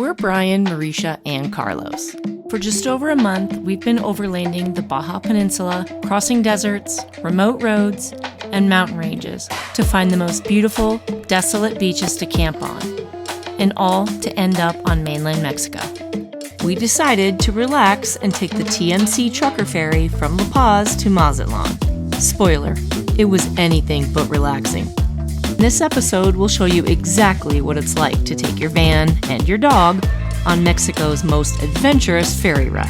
We're Brian, Marisha, and Carlos. For just over a month, we've been overlanding the Baja Peninsula, crossing deserts, remote roads, and mountain ranges to find the most beautiful, desolate beaches to camp on, and all to end up on mainland Mexico. We decided to relax and take the TMC trucker ferry from La Paz to Mazatlan. Spoiler, it was anything but relaxing. This episode will show you exactly what it's like to take your van and your dog on Mexico's most adventurous ferry ride.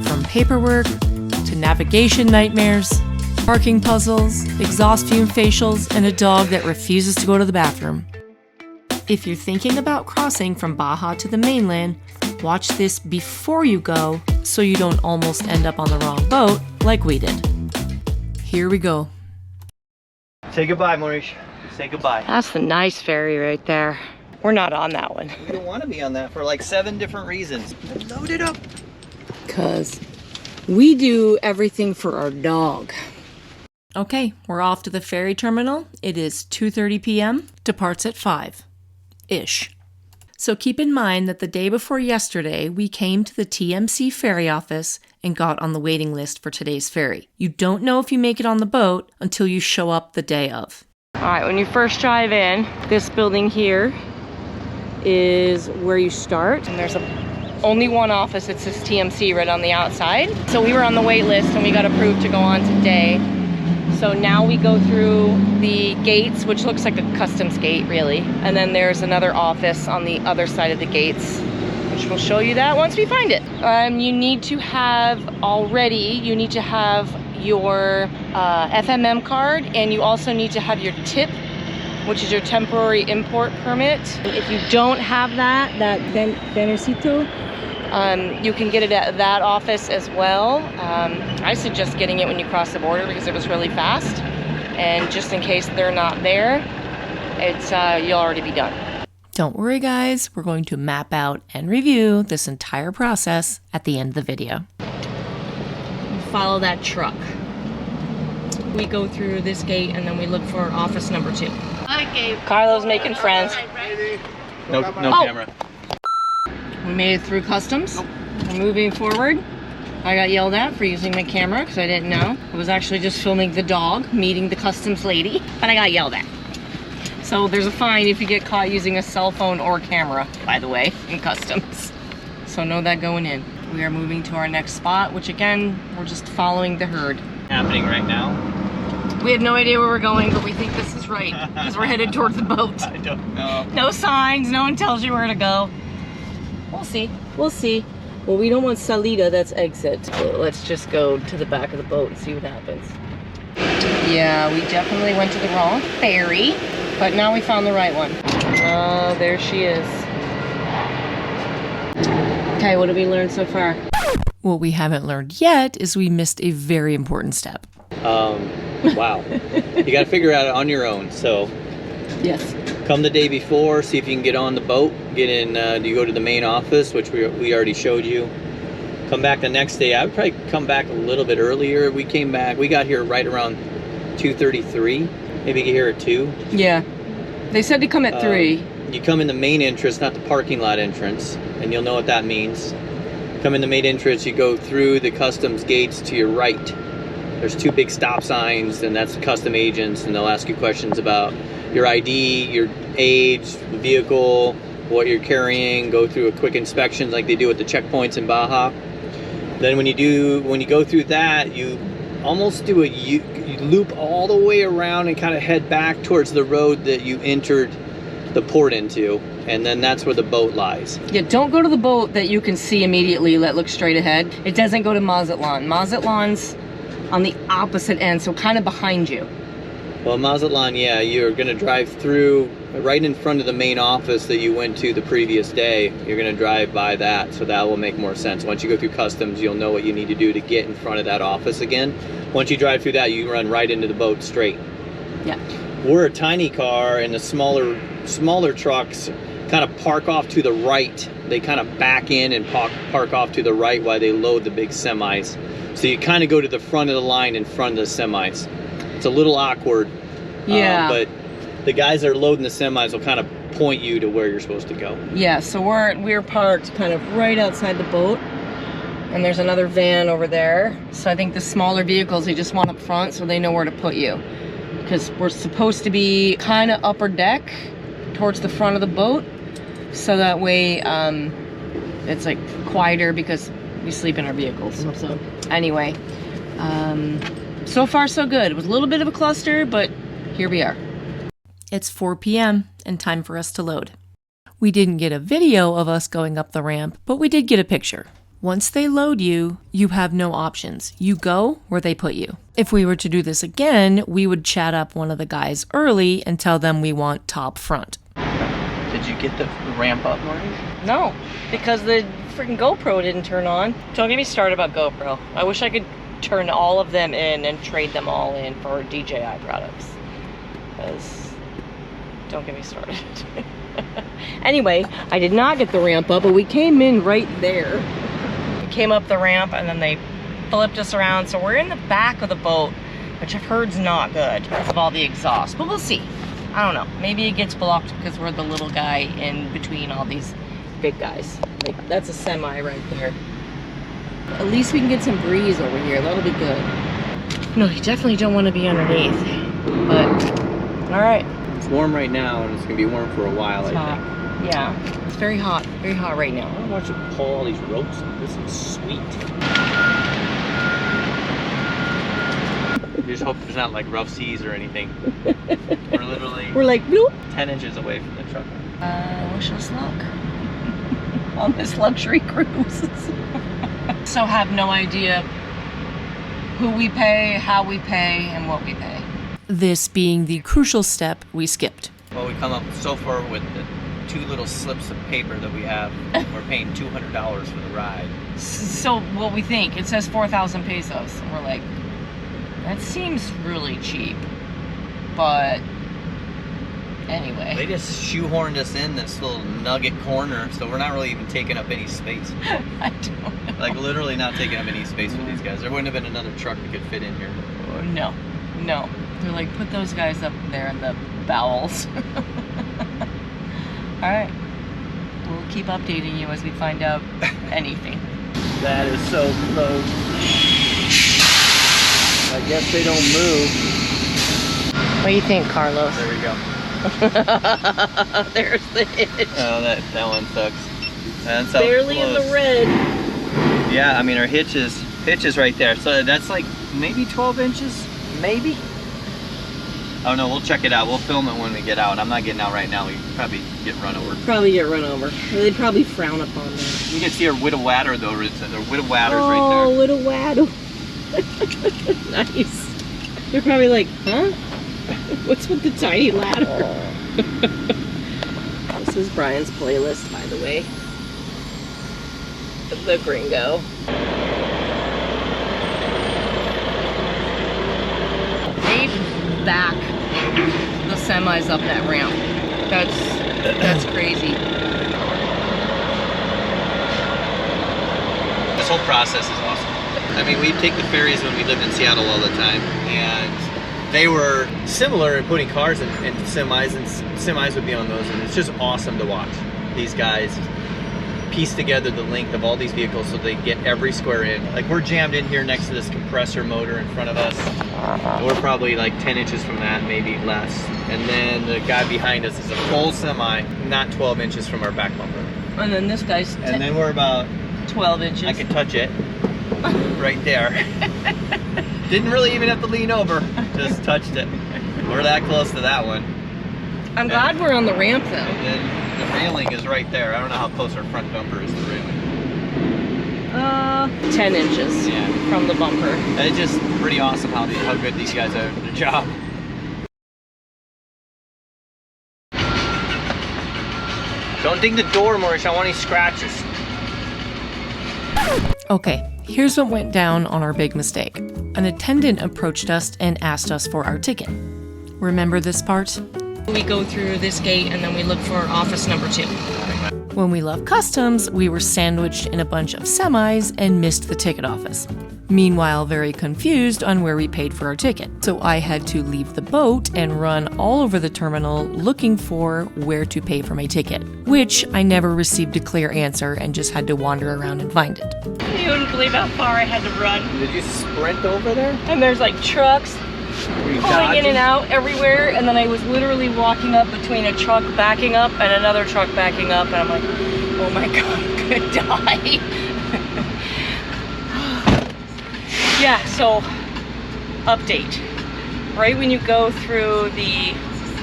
From paperwork to navigation nightmares, parking puzzles, exhaust-fumed facials, and a dog that refuses to go to the bathroom. If you're thinking about crossing from Baja to the mainland, watch this before you go so you don't almost end up on the wrong boat like we did. Here we go. Say goodbye, Maurice. Say goodbye. That's the nice ferry right there. We're not on that one. We don't want to be on that for like 7 different reasons. Load it up. Because we do everything for our dog. Okay, we're off to the ferry terminal. It is 2:30 p.m. Departs at 5-ish. So keep in mind that the day before yesterday, we came to the TMC Ferry office and got on the waiting list for today's ferry. You don't know if you make it on the boat until you show up the day of. All right, when you first drive in, this building here is where you start. And there's only one office that says TMC right on the outside. So we were on the wait list and we got approved to go on today. So now we go through the gates, which looks like a customs gate really. And then there's another office on the other side of the gates, which we'll show you that once we find it. You need to have your FMM card, and you also need to have your TIP, which is your temporary import permit. If you don't have that Venercito, you can get it at that office as well. I suggest getting it when you cross the border because it was really fast. And just in case they're not there, you'll already be done. Don't worry guys, we're going to map out and review this entire process at the end of the video. Follow that truck. We go through this gate and then we look for office number 2. Okay. Carlos making friends. No camera. We made it through customs. We're moving forward. I got yelled at for using my camera because I didn't know. I was actually just filming the dog meeting the customs lady, but I got yelled at. So there's a fine if you get caught using a cell phone or camera, by the way, in customs. So know that going in. We are moving to our next spot, which again, we're just following the herd. Happening right now. We have no idea where we're going, but we think this is right because we're headed towards the boat. I don't know. No signs, no one tells you where to go. We'll see, we'll see. Well, we don't want salida, that's exit. So let's just go to the back of the boat and see what happens. Yeah, we definitely went to the wrong ferry, but now we found the right one. Oh, there she is. Okay, what have we learned so far? What we haven't learned yet is we missed a very important step. Wow. You got to figure out it on your own. So, yes. Come the day before, see if you can get on the boat. Get in. You go to the main office, which we already showed you. Come back the next day. I would probably come back a little bit earlier. We came back. We got here right around 2:33. Maybe get here at 2. Yeah. They said to come at 3. You come in the main entrance, not the parking lot entrance, and you'll know what that means. Come in the main entrance, you go through the customs gates to your right. There's 2 big stop signs, and that's the custom agents, and they'll ask you questions about your ID, your age, the vehicle, what you're carrying, go through a quick inspection like they do at the checkpoints in Baja. Then when you go through that, you almost do you loop all the way around and kind of head back towards the road that you entered the port into, and then that's where the boat lies. Yeah, don't go to the boat that you can see immediately that looks straight ahead. It doesn't go to Mazatlan. Mazatlan's on the opposite end, so kind of behind you. Well, Mazatlan, yeah, you're gonna drive through right in front of the main office that you went to the previous day. You're gonna drive by that, so that will make more sense. Once you go through customs, you'll know what you need to do to get in front of that office again. Once you drive through that, you run right into the boat straight. Yeah. We're a tiny car, and the smaller trucks kind of park off to the right. They kind of back in and park off to the right while they load the big semis. So you kind of go to the front of the line in front of the semis. It's a little awkward. Yeah. But the guys that are loading the semis will kind of point you to where you're supposed to go. Yeah, so we're parked kind of right outside the boat, and there's another van over there. So I think the smaller vehicles, they just want up front so they know where to put you. Because we're supposed to be kind of upper deck towards the front of the boat, so that way it's like quieter because we sleep in our vehicles. So anyway, so far so good. It was a little bit of a cluster, but here we are. It's 4 p.m. and time for us to load. We didn't get a video of us going up the ramp, but we did get a picture. Once they load you, you have no options. You go where they put you. If we were to do this again, we would chat up one of the guys early and tell them we want top front. Did you get the ramp up, Maureen? No, because the freaking GoPro didn't turn on. Don't get me started about GoPro. I wish I could turn all of them in and trade them all in for DJI products. Because, don't get me started. Anyway, I did not get the ramp up, but we came in right there. Came up the ramp and then they flipped us around, so we're in the back of the boat, which I've heard's not good because of all the exhaust, but we'll see. I don't know, maybe it gets blocked because we're the little guy in between all these big guys. Like, that's a semi right there. At least we can get some breeze over here, that'll be good. No, you definitely don't want to be underneath, but all right. It's warm right now and it's gonna be warm for a while. It's hot. Yeah, it's very hot right now. I don't want you to pull all these ropes. This is sweet. You just hope there's not like rough seas or anything. We're like bloop. 10 inches away from the truck. Wish us luck on this luxury cruise. So have no idea who we pay, how we pay, and what we pay. This being the crucial step we skipped. Well, we come up so far with the 2 little slips of paper that we have. We're paying $200 for the ride. So what we think, it says 4,000 pesos. And we're like, that seems really cheap. But anyway. They just shoehorned us in this little nugget corner, so we're not really even taking up any space. I don't know. Like literally not taking up any space with these guys. There wouldn't have been another truck that could fit in here. No. They're like, put those guys up there in the bowels. Alright. We'll keep updating you as we find out anything. That is so close. I guess they don't move. What do you think, Carlos? There we go. There's the hitch. Oh, that one sucks. That's barely close. In the red. Yeah, I mean our hitch is right there. So that's like maybe 12 inches, maybe. Oh no, we'll check it out. We'll film it when we get out. I'm not getting out right now. We probably get run over. They'd probably frown upon that. You can see our widow wadder though. Their widow wadder's right there. Oh, widow wadder. Nice. They're probably like, huh? What's with the tiny ladder? This is Brian's playlist, by the way. The Gringo. They back the semis up that ramp. That's crazy. This whole process is awesome. I mean, we take the ferries when we lived in Seattle all the time, and they were similar in putting cars in semis, and semis would be on those, and it's just awesome to watch these guys piece together the length of all these vehicles so they get every square in. Like, we're jammed in here next to this compressor motor in front of us. We're probably like 10 inches from that, maybe less. And then the guy behind us is a full semi, not 12 inches from our back bumper. And then this guy's and then we're about 12 inches. I can touch it right there. Didn't really even have to lean over, just touched it. We're that close to that one. I'm glad we're on the ramp though. And then the railing is right there. I don't know how close our front bumper is to the railing. 10 inches from the bumper. It's just pretty awesome how good these guys are at their job. Don't ding the door, Maurice. I want any scratches. Okay, here's what went down on our big mistake. An attendant approached us and asked us for our ticket. Remember this part? We go through this gate and then we look for office number 2. When we left customs, we were sandwiched in a bunch of semis and missed the ticket office. Meanwhile, very confused on where we paid for our ticket. So I had to leave the boat and run all over the terminal looking for where to pay for my ticket, which I never received a clear answer and just had to wander around and find it. You wouldn't believe how far I had to run. Did you sprint over there? And there's like trucks pulling in and out everywhere, and then I was literally walking up between a truck backing up and another truck backing up, and I'm like, oh my god, I'm gonna die. Yeah, so update. Right when you go through the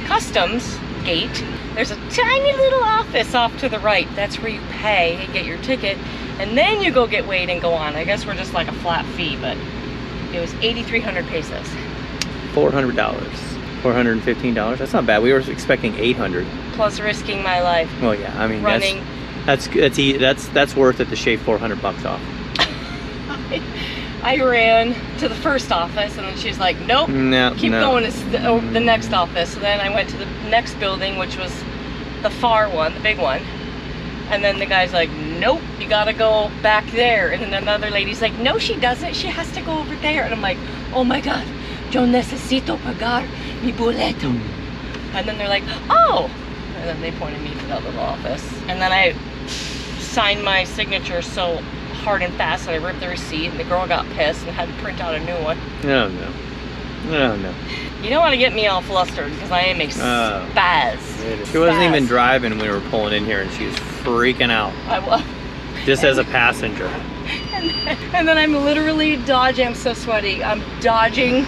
customs gate, there's a tiny little office off to the right. That's where you pay and get your ticket, and then you go get weighed and go on. I guess we're just like a flat fee, but it was 8,300 pesos. $400. $415. That's not bad. We were expecting 800. Plus risking my life. Well, yeah. I mean, running. That's worth it to shave $400 off. I ran to the first office, and then she's like, nope, keep going to the next office. So then I went to the next building, which was the far one, the big one. And then the guy's like, nope, you gotta go back there. And then another lady's like, no, she doesn't. She has to go over there. And I'm like, oh my God, yo necesito pagar mi boleto. And then they're like, oh. And then they pointed me to that little office. And then I signed my signature so hard and fast that I ripped the receipt, and the girl got pissed and had to print out a new one. Oh no. Oh no. You don't want to get me all flustered because I am a spaz. She wasn't even driving when we were pulling in here, and she was freaking out. I was. Just as a passenger. And then I'm literally dodging. I'm so sweaty. I'm dodging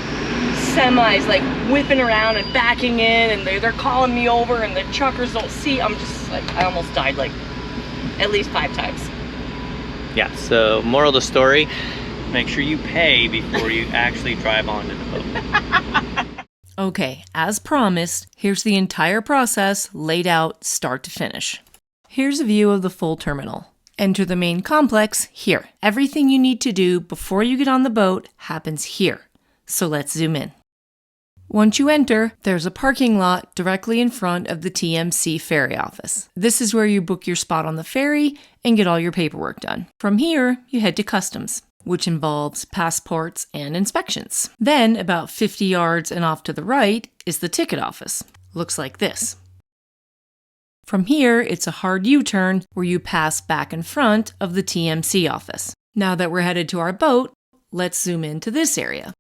semis, like whipping around and backing in, and they're calling me over, and the truckers don't see. I'm just like, I almost died like at least 5 times. Yeah, so moral of the story, make sure you pay before you actually drive onto the boat. Okay, as promised, here's the entire process laid out start to finish. Here's a view of the full terminal. Enter the main complex here. Everything you need to do before you get on the boat happens here. So let's zoom in. Once you enter, there's a parking lot directly in front of the TMC Ferry office. This is where you book your spot on the ferry and get all your paperwork done. From here, you head to customs, which involves passports and inspections. Then, about 50 yards and off to the right is the ticket office. Looks like this. From here, it's a hard U-turn where you pass back in front of the TMC office. Now that we're headed to our boat, let's zoom into this area.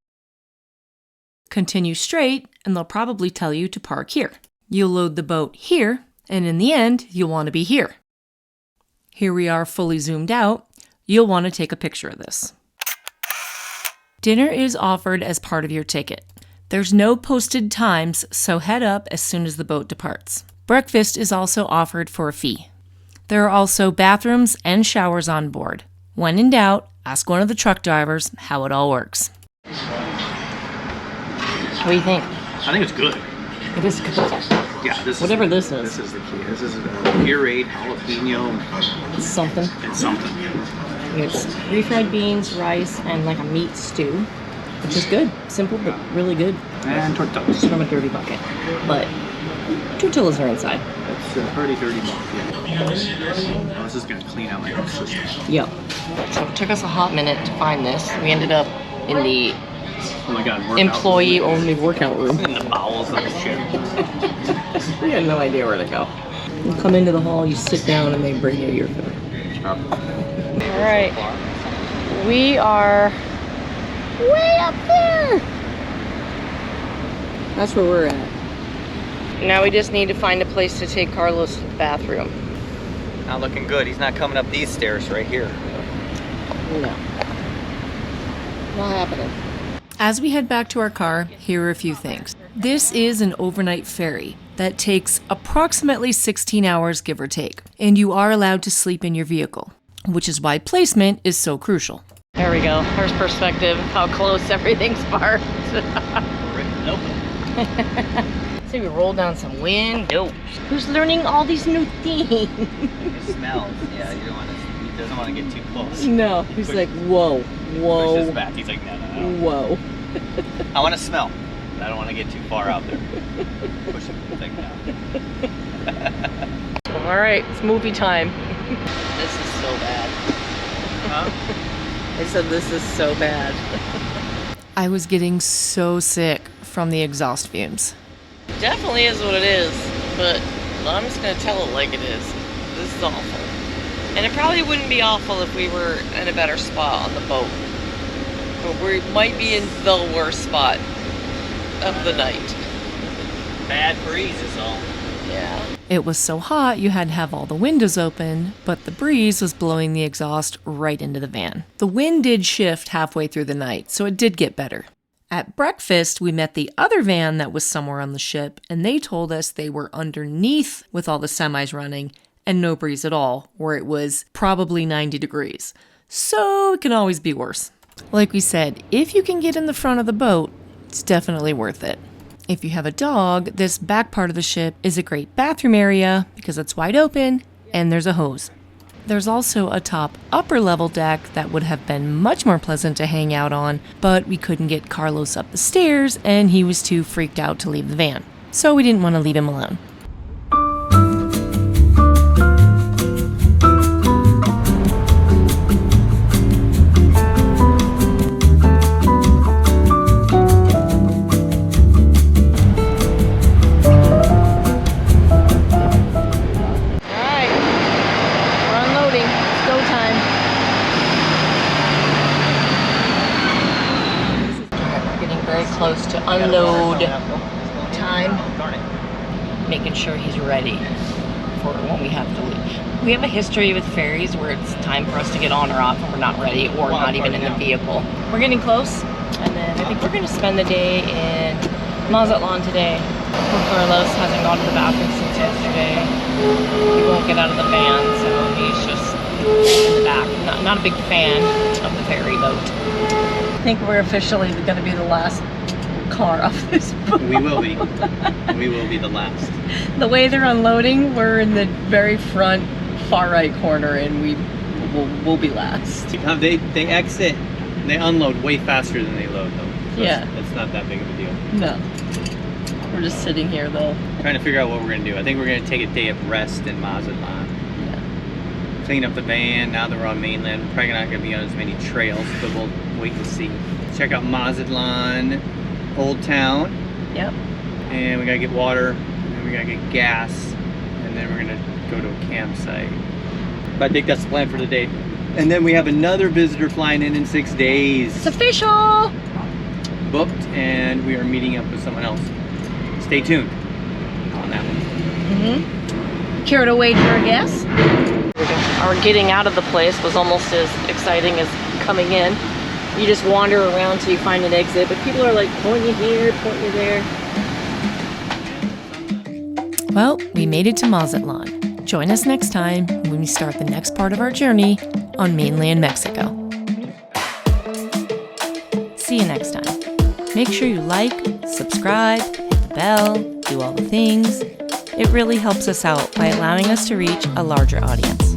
Continue straight, and they'll probably tell you to park here. You'll load the boat here, and in the end, you'll want to be here. Here we are fully zoomed out. You'll want to take a picture of this. Dinner is offered as part of your ticket. There's no posted times, so head up as soon as the boat departs. Breakfast is also offered for a fee. There are also bathrooms and showers on board. When in doubt, ask one of the truck drivers how it all works. What do you think? I think it's good. It is good. Yeah, whatever this is. This is the key. This is pureed jalapeno. It's something. It's something. It's refried beans, rice, and like a meat stew, which is good. Simple, but really good. And tortillas. From a dirty bucket. But tortillas are inside. It's a pretty dirty bucket. Yeah. Oh, this is going to clean out my whole system. Yep. So it took us a hot minute to find this. We ended up in the employee-only workout room. In the bowels of the ship. We had no idea where to go. You come into the hall, you sit down, and they bring you your food. All right. We are way up there. That's where we're at. Now we just need to find a place to take Carlos to the bathroom. Not looking good. He's not coming up these stairs right here. No. Not happening. As we head back to our car, here are a few things. This is an overnight ferry that takes approximately 16 hours, give or take, and you are allowed to sleep in your vehicle, which is why placement is so crucial. There we go. First perspective of how close everything's parked. Nope. See, we rolled down some windows. Who's learning all these new things? It smells. Yeah, you don't want to. He doesn't want to get too close. No, he's like, whoa, whoa. Push his back. He's like, no. Whoa. I want to smell. But I don't want to get too far out there. Push the thing down. All right, it's movie time. This is so bad. Huh? I said, this is so bad. I was getting so sick from the exhaust fumes. Definitely is what it is, but I'm just going to tell it like it is. This is awful. And it probably wouldn't be awful if we were in a better spot on the boat. But we might be in the worst spot of the night. Bad breeze is all. Yeah. It was so hot you had to have all the windows open, but the breeze was blowing the exhaust right into the van. The wind did shift halfway through the night, so it did get better. At breakfast, we met the other van that was somewhere on the ship, and they told us they were underneath with all the semis running and no breeze at all, where it was probably 90 degrees. So it can always be worse. Like we said, if you can get in the front of the boat, it's definitely worth it. If you have a dog, this back part of the ship is a great bathroom area because it's wide open and there's a hose. There's also a top upper level deck that would have been much more pleasant to hang out on, but we couldn't get Carlos up the stairs and he was too freaked out to leave the van. So we didn't want to leave him alone. Close to unload time, making sure he's ready for when we have to leave. We have a history with ferries where it's time for us to get on or off and we're not ready or not even in the vehicle. We're getting close, and then I think we're going to spend the day in Mazatlan today. Poor Carlos hasn't gone to the bathroom since yesterday. He won't get out of the van, so he's just in the back. Not a big fan of the ferry boat. I think we're officially going to be the last car off this boat. We will be. We will be the last. The way they're unloading, we're in the very front, far right corner, and we'll be last. They exit, they unload way faster than they load, though. So yeah. It's not that big of a deal. No. We're just sitting here, though. Trying to figure out what we're going to do. I think we're going to take a day of rest in Mazatlan. Yeah. Clean up the van. Now that we're on mainland, we're probably not going to be on as many trails, but we'll wait and see. Check out Mazatlan, Old Town. Yep. And we got to get water, and then we got to get gas, and then we're going to go to a campsite. But I think that's the plan for the day. And then we have another visitor flying in 6 days. It's official! Booked, and we are meeting up with someone else. Stay tuned on that one. Care to wait for a guess? Our getting out of the place was almost as exciting as coming in. You just wander around till you find an exit, but people are like pointing you here, pointing you there. Well, we made it to Mazatlan. Join us next time when we start the next part of our journey on mainland Mexico. See you next time. Make sure you like, subscribe, hit the bell, do all the things. It really helps us out by allowing us to reach a larger audience.